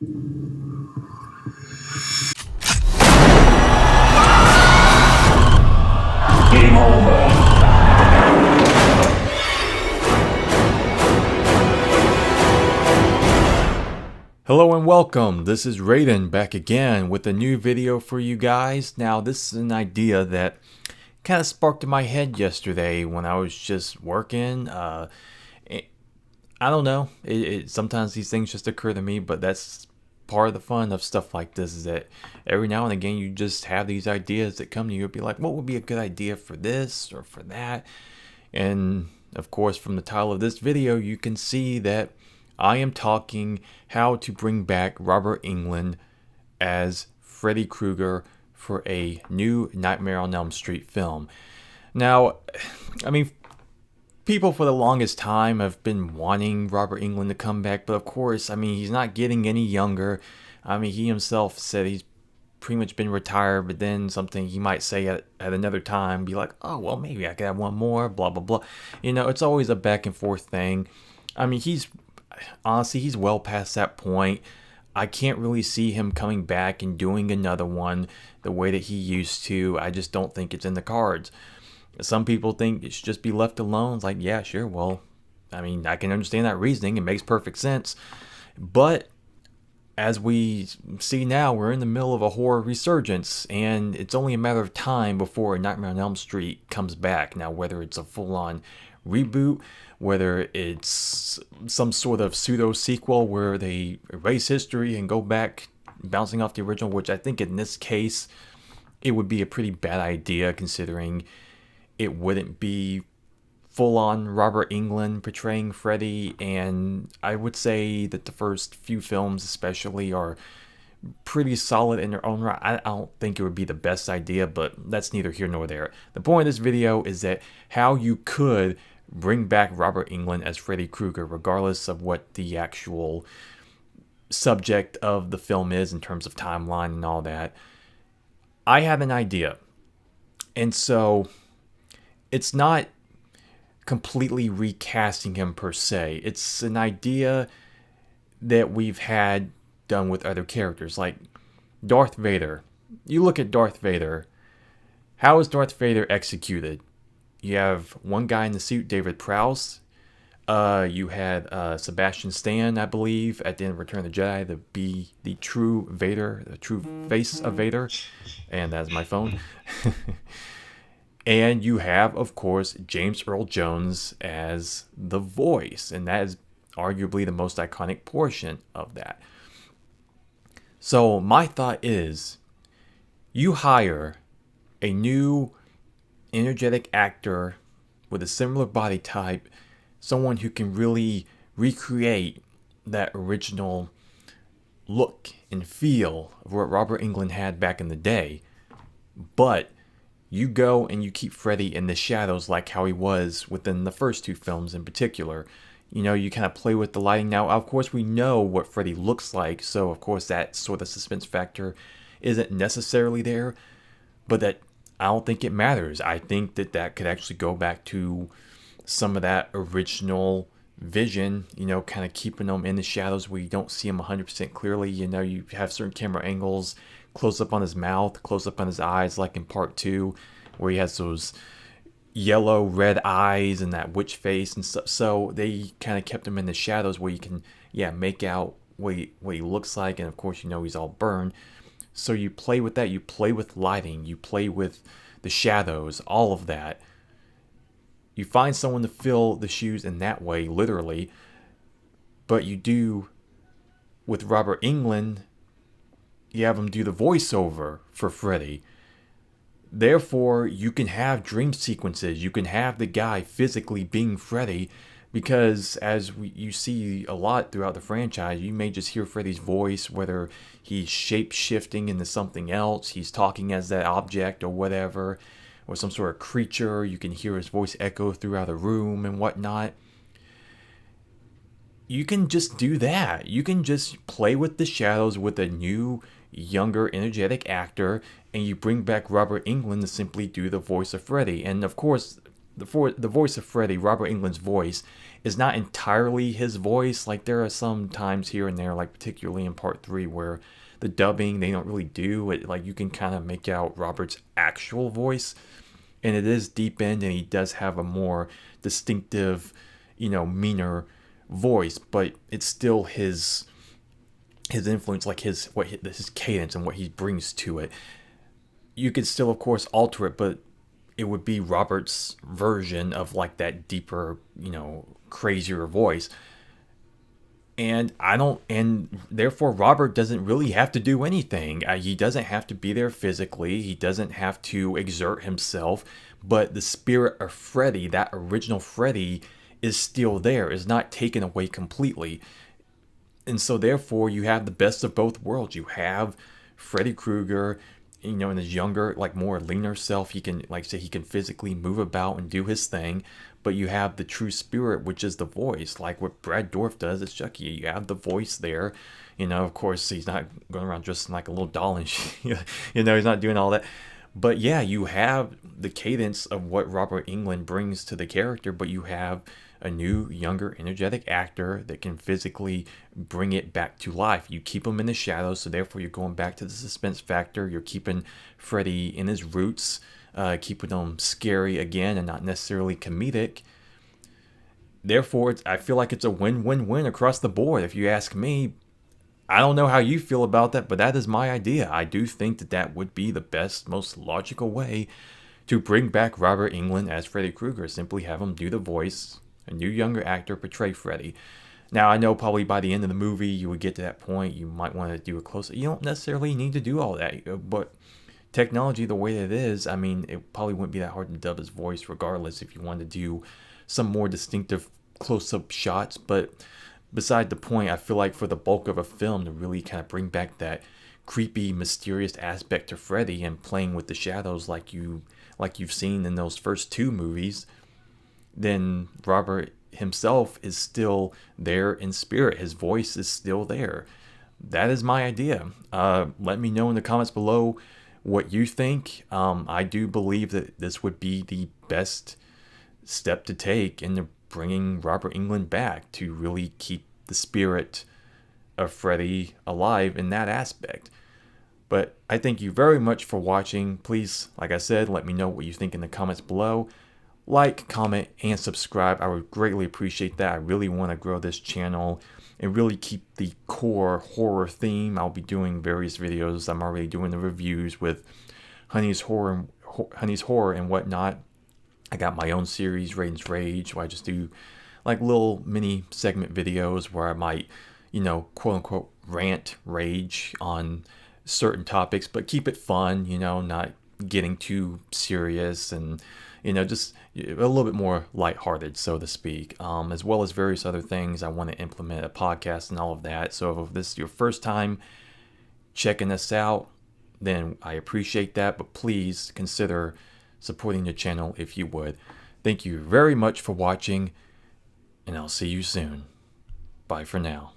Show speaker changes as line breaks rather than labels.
Game over.
Hello and welcome. This is Raiden back again with a new video for you guys. Now, this is an idea that kind of sparked in my head yesterday when I was just working. I don't know. Sometimes these things just occur to me, but that's part of the fun of stuff like this, is that every now and again you just have these ideas that come to you. You'll be like, what would be a good idea for this or for that? And of course, from the title of this video, you can see that I am talking how to bring back Robert Englund as Freddy Krueger for a new Nightmare on Elm Street film. Now, I mean, people for the longest time have been wanting Robert Englund to come back, but of course, I mean, he's not getting any younger. I mean, he himself said he's pretty much been retired, but then something he might say at another time, be like, oh, well, maybe I could have one more, blah, blah, blah. You know, it's always a back and forth thing. I mean, honestly, he's well past that point. I can't really see him coming back and doing another one the way that he used to. I just don't think it's in the cards. Some people think it should just be left alone. It's like, yeah, sure. Well, I mean, I can understand that reasoning. It makes perfect sense. But as we see now, we're in the middle of a horror resurgence, and it's only a matter of time before a Nightmare on Elm Street comes back. Now, whether it's a full-on reboot, whether it's some sort of pseudo sequel where they erase history and go back bouncing off the original, which I think in this case it would be a pretty bad idea, considering it wouldn't be full-on Robert Englund portraying Freddy, and I would say that the first few films especially are pretty solid in their own right. I don't think it would be the best idea, but that's neither here nor there. The point of this video is that how you could bring back Robert Englund as Freddy Krueger, regardless of what the actual subject of the film is in terms of timeline and all that. I have an idea. And so it's not completely recasting him per se. It's an idea that we've had done with other characters, like Darth Vader. You look at Darth Vader. How is Darth Vader executed? You have one guy in the suit, David Prowse. You had Sebastian Stan, I believe, at the end of Return of the Jedi, to be the true Vader, the true face of Vader. And that's my phone. And you have, of course, James Earl Jones as the voice. And that is arguably the most iconic portion of that. So my thought is, you hire a new energetic actor with a similar body type, someone who can really recreate that original look and feel of what Robert Englund had back in the day, but you go and you keep Freddy in the shadows like how he was within the first two films in particular. You know, you kind of play with the lighting. Now, of course, we know what Freddy looks like, so of course that sort of suspense factor isn't necessarily there, but that I don't think it matters. I think that could actually go back to some of that original vision, you know, kind of keeping them in the shadows where you don't see them 100% clearly. You know, you have certain camera angles, close up on his mouth, close up on his eyes, like in part 2, where he has those yellow red eyes and that witch face and stuff. So they kind of kept him in the shadows where you can, make out what he looks like. And of course, you know, he's all burned. So you play with that, you play with lighting, you play with the shadows, all of that. You find someone to fill the shoes in that way, literally. But you do, with Robert Englund, you have him do the voiceover for Freddy. Therefore, you can have dream sequences. You can have the guy physically being Freddy, because as you see a lot throughout the franchise, you may just hear Freddy's voice, whether he's shape-shifting into something else, he's talking as that object or whatever, or some sort of creature. You can hear his voice echo throughout a room and whatnot. You can just do that. You can just play with the shadows with a new, younger, energetic actor, and you bring back Robert Englund to simply do the voice of Freddy. And of course, the voice of Freddy, Robert Englund's voice, is not entirely his voice. Like there are some times here and there, like particularly in part 3, where the dubbing they don't really do it. Like you can kind of make out Robert's actual voice, and it is deepened, and he does have a more distinctive, meaner voice, but it's still his influence, like his cadence and what he brings to it. You could still, of course, alter it, but it would be Robert's version of like that deeper, crazier voice. And therefore Robert doesn't really have to do anything. He doesn't have to be there physically. He doesn't have to exert himself. But the spirit of Freddy, that original Freddy, is still there, is not taken away completely. And so therefore you have the best of both worlds. You have Freddy Krueger, in his younger, like more leaner self. He can, like say, he can physically move about and do his thing. But you have the true spirit, which is the voice, like what Brad Dourif does as Chucky. You have the voice there. Of course, he's not going around dressing like a little doll and shit. He's not doing all that. But yeah, you have the cadence of what Robert Englund brings to the character, but you have a new, younger, energetic actor that can physically bring it back to life. You keep him in the shadows, so therefore you're going back to the suspense factor. You're keeping Freddy in his roots, keeping him scary again and not necessarily comedic. Therefore, I feel like it's a win-win-win across the board, if you ask me. I don't know how you feel about that, but that is my idea. I do think that would be the best, most logical way to bring back Robert Englund as Freddy Krueger. Simply have him do the voice, a new younger actor portray Freddy. Now, I know probably by the end of the movie you would get to that point. You might want to do a close-up. You don't necessarily need to do all that, but technology the way it is, I mean, it probably wouldn't be that hard to dub his voice regardless if you wanted to do some more distinctive close-up shots. But beside the point, I feel like for the bulk of a film to really kind of bring back that creepy, mysterious aspect to Freddy and playing with the shadows like you've seen in those first 2 movies, then Robert himself is still there in spirit. His voice is still there. That is my idea. Let me know in the comments below what you think. I do believe that this would be the best step to take in bringing Robert Englund back, to really keep the spirit of Freddy alive in that aspect. But I thank you very much for watching. Please, like I said, let me know what you think in the comments below. Like, comment, and subscribe. I would greatly appreciate that. I really want to grow this channel and really keep the core horror theme. I'll be doing various videos. I'm already doing the reviews with Honey's Horror and whatnot. I got my own series, Raiden's Rage, where I just do like little mini segment videos where I might, quote unquote, rant, rage on certain topics, but keep it fun, not getting too serious, and just a little bit more lighthearted, so to speak, as well as various other things. I want to implement a podcast and all of that. So if this is your first time checking us out, then I appreciate that, but please consider supporting the channel if you would. Thank you very much for watching, and I'll see you soon. Bye for now.